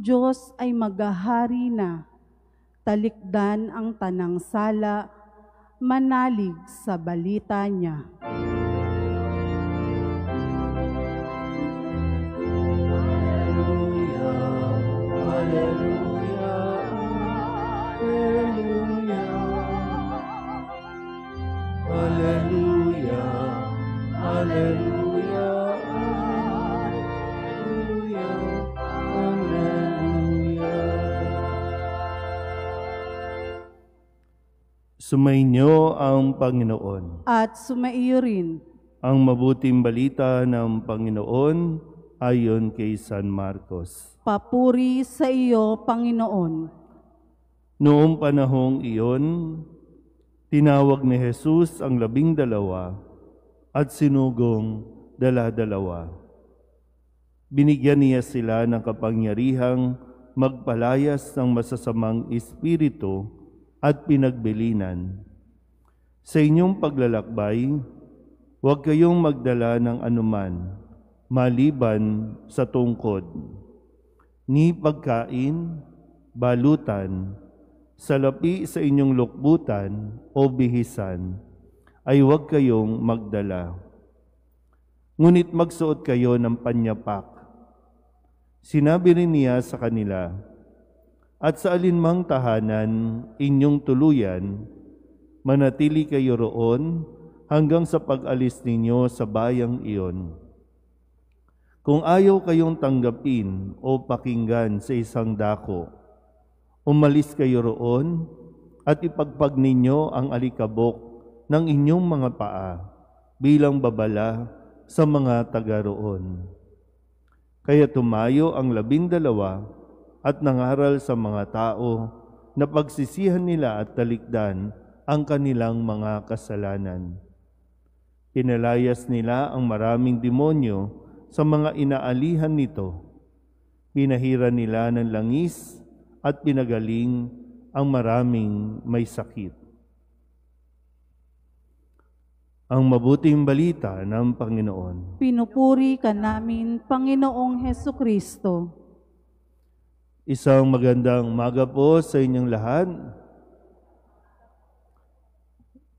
Ang Diyos ay maghahari na, talikdan ang tanang sala, manalig sa balita niya. Alleluia, alleluia, alleluia, alleluia. Sumainyo ang Panginoon. At sumaiyo rin. Ang mabuting balita ng Panginoon ayon kay San Marcos. Papuri sa iyo, Panginoon. Noong panahong iyon, tinawag ni Jesus ang 12 at sinugong 12. Binigyan niya sila ng kapangyarihang magpalayas ng masasamang espiritu at pinagbilinan. Sa inyong paglalakbay, huwag kayong magdala ng anuman, maliban sa tungkod, ni pagkain, balutan, salapi sa inyong lukbutan o bihisan, ay huwag kayong magdala. Ngunit magsuot kayo ng panyapak. Sinabi rin niya sa kanila, at sa alinmang tahanan inyong tuluyan, manatili kayo roon hanggang sa pag-alis ninyo sa bayang iyon. Kung ayaw kayong tanggapin o pakinggan sa isang dako, umalis kayo roon at ipagpag ninyo ang alikabok ng inyong mga paa bilang babala sa mga taga roon. Kaya tumayo ang 12 at nangaral sa mga tao na pagsisihan nila at talikdan ang kanilang mga kasalanan. Pinalayas nila ang maraming demonyo sa mga inaalihan nito. Pinahira nila ng langis at pinagaling ang maraming may sakit. Ang mabuting balita ng Panginoon. Pinupuri ka namin, Panginoong Hesukristo. Isang magandang umaga po sa inyong lahat.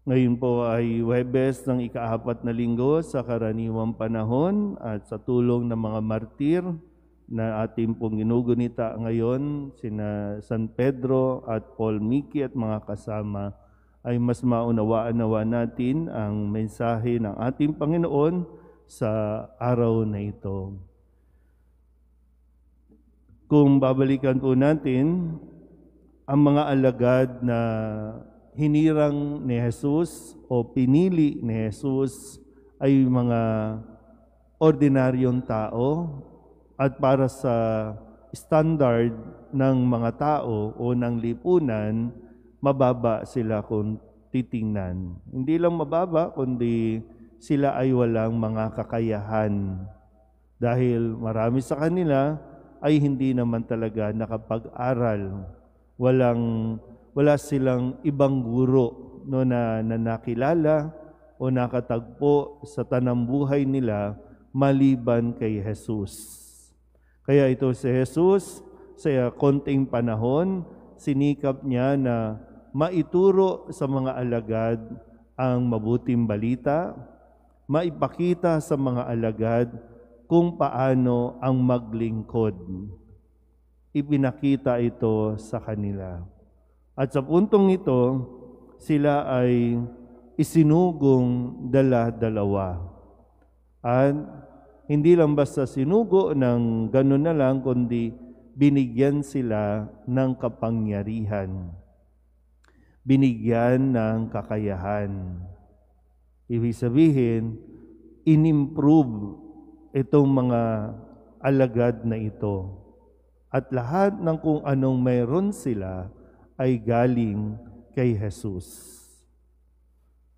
Ngayon po ay Huwebes ng ika-4 na linggo sa karaniwang panahon at sa tulong ng mga martir na ating pong ginugunita ngayon, sina San Pedro at Paul Miki at mga kasama, ay mas maunawaan natin ang mensahe ng ating Panginoon sa araw na ito. Kung babalikan po natin, ang mga alagad na hinirang ni Jesus o pinili ni Jesus ay mga ordinaryong tao at para sa standard ng mga tao o ng lipunan, mababa sila kung titingnan. Hindi lang mababa, kundi sila ay walang mga kakayahan. Dahil marami sa kanila ay hindi naman talaga nakapag-aral. Wala silang ibang guro no, na nakilala o nakatagpo sa tanambuhay nila maliban kay Jesus. Kaya ito si Jesus, sa konting panahon, sinikap niya na maituro sa mga alagad ang mabuting balita, maipakita sa mga alagad kung paano ang maglingkod. Ipinakita ito sa kanila. At sa puntong ito, sila ay isinugong 12. At hindi lang basta sinugo ng gano'n na lang, kundi binigyan sila ng kapangyarihan. Binigyan ng kakayahan. Ibig sabihin, inimprove itong mga alagad na ito. At lahat ng kung anong mayroon sila ay galing kay Jesus.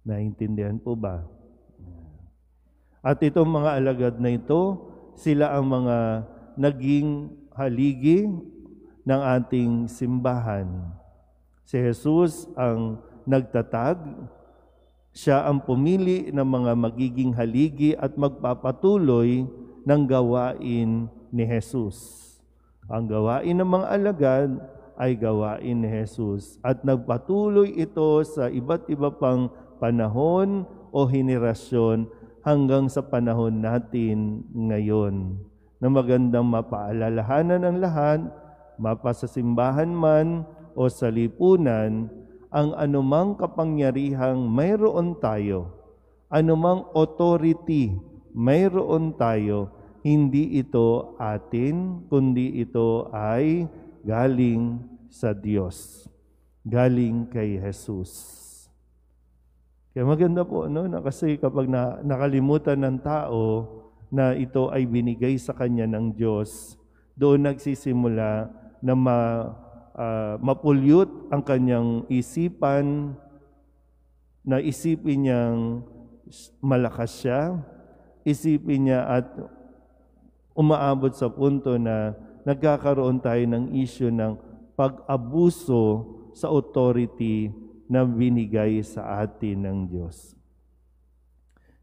Naintindihan po ba? At itong mga alagad na ito, sila ang mga naging haligi ng ating simbahan. Si Jesus ang nagtatag, siya ang pumili ng mga magiging haligi at magpapatuloy ng gawain ni Jesus. Ang gawain ng mga alagad ay gawain ni Jesus at nagpatuloy ito sa iba't iba pang panahon o henerasyon hanggang sa panahon natin ngayon, na magandang mapaalalahanan ng lahat, mapasasimbahan man o sa lipunan, ang anumang kapangyarihang mayroon tayo, anumang authority mayroon tayo, hindi ito atin, kundi ito ay galing sa Diyos, galing kay Jesus. Kaya maganda po, no? Kasi kapag nakalimutan ng tao na ito ay binigay sa kanya ng Diyos, doon nagsisimula na mapulyot ang kanyang isipan, na isipin niyang malakas siya, isipin niya at umaabot sa punto na nagkakaroon tayo ng issue ng pag-abuso sa authority na binigay sa atin ng Diyos.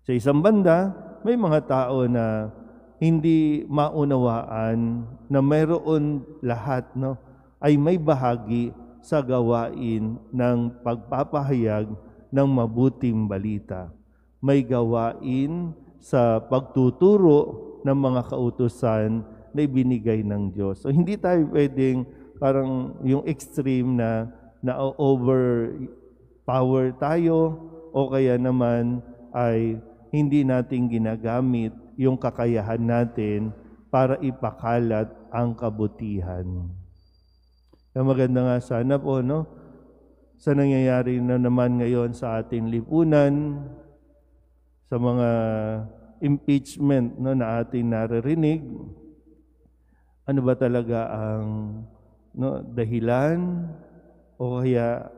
Sa isang banda, may mga tao na hindi maunawaan na mayroon lahat, no, ay may bahagi sa gawain ng pagpapahayag ng mabuting balita. May gawain sa pagtuturo ng mga kautusan na ibinigay ng Diyos. So hindi tayo pwedeng parang yung extreme na overpower tayo o kaya naman ay hindi natin ginagamit yung kakayahan natin para ipakalat ang kabutihan. Kaya maganda nga sana po, no, sa nangyayari na naman ngayon sa ating lipunan, sa mga impeachment, no, na ating naririnig, ano ba talaga ang, no, dahilan o kaya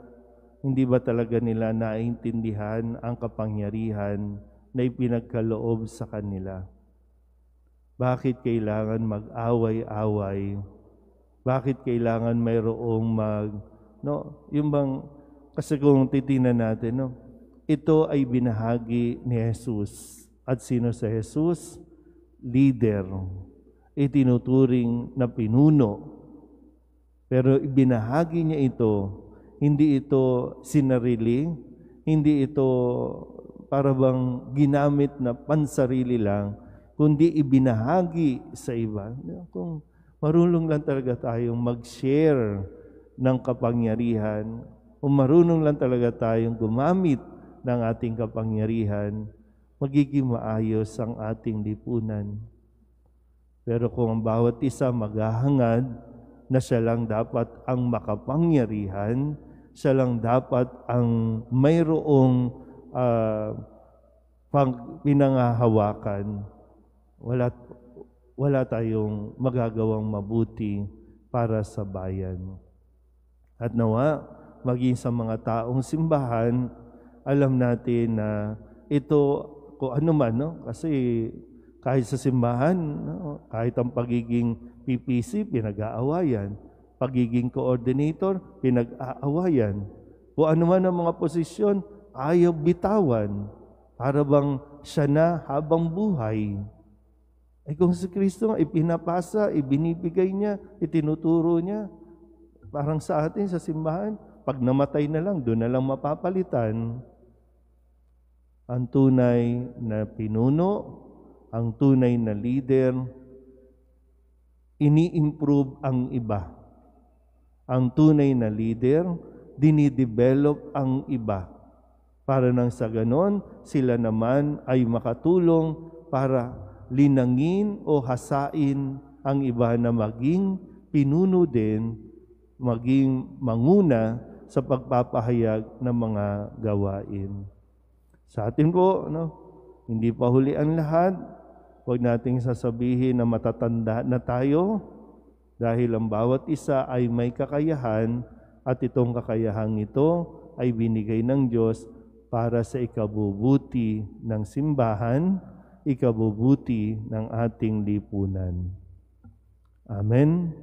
hindi ba talaga nila naintindihan ang kapangyarihan na ipinagkaloob sa kanila? Bakit kailangan mag-away-away? Bakit kailangan mayroong yung bang, kasi kung titingnan natin, no, ito ay binahagi ni Jesus. At sino sa Jesus? Leader. Itinuturing na pinuno. Pero ibinahagi niya ito, hindi ito sinarili, hindi ito para bang ginamit na pansarili lang, kundi ibinahagi sa iba. Kung marunong lang talaga tayong mag-share ng kapangyarihan, kung marunong lang talaga tayong gumamit ng ating kapangyarihan, magiging maayos ang ating lipunan. Pero kung ang bawat isa maghahangad na siya lang dapat ang makapangyarihan, siya lang dapat ang mayroong pinangahawakan, wala tayong magagawang mabuti para sa bayan. At nawa, maging sa mga taong simbahan, alam natin na ito, kung ano man, no? Kasi kahit sa simbahan, no? Kahit ang pagiging PPC, pinag-aawayan. Pagiging coordinator, pinag-aawayan. Kung ano man ang mga posisyon, ayaw bitawan. Para bang siya na habang buhay. Kung si Kristo nga ipinapasa, ibinibigay niya, itinuturo niya, parang sa atin sa simbahan, pag namatay na lang, doon na lang mapapalitan. Ang tunay na pinuno, ang tunay na leader, ini-improve ang iba. Ang tunay na leader, dinidevelop ang iba. Para nang sa ganon, sila naman ay makatulong para linangin o hasain ang iba na maging pinuno din, maging manguna sa pagpapahayag ng mga gawain. Sa atin po, no, hindi pa huli ang lahat. Huwag nating sasabihin na matatanda na tayo dahil ang bawat isa ay may kakayahan at itong kakayahang ito ay binigay ng Diyos para sa ikabubuti ng simbahan, ikabubuti ng ating lipunan. Amen.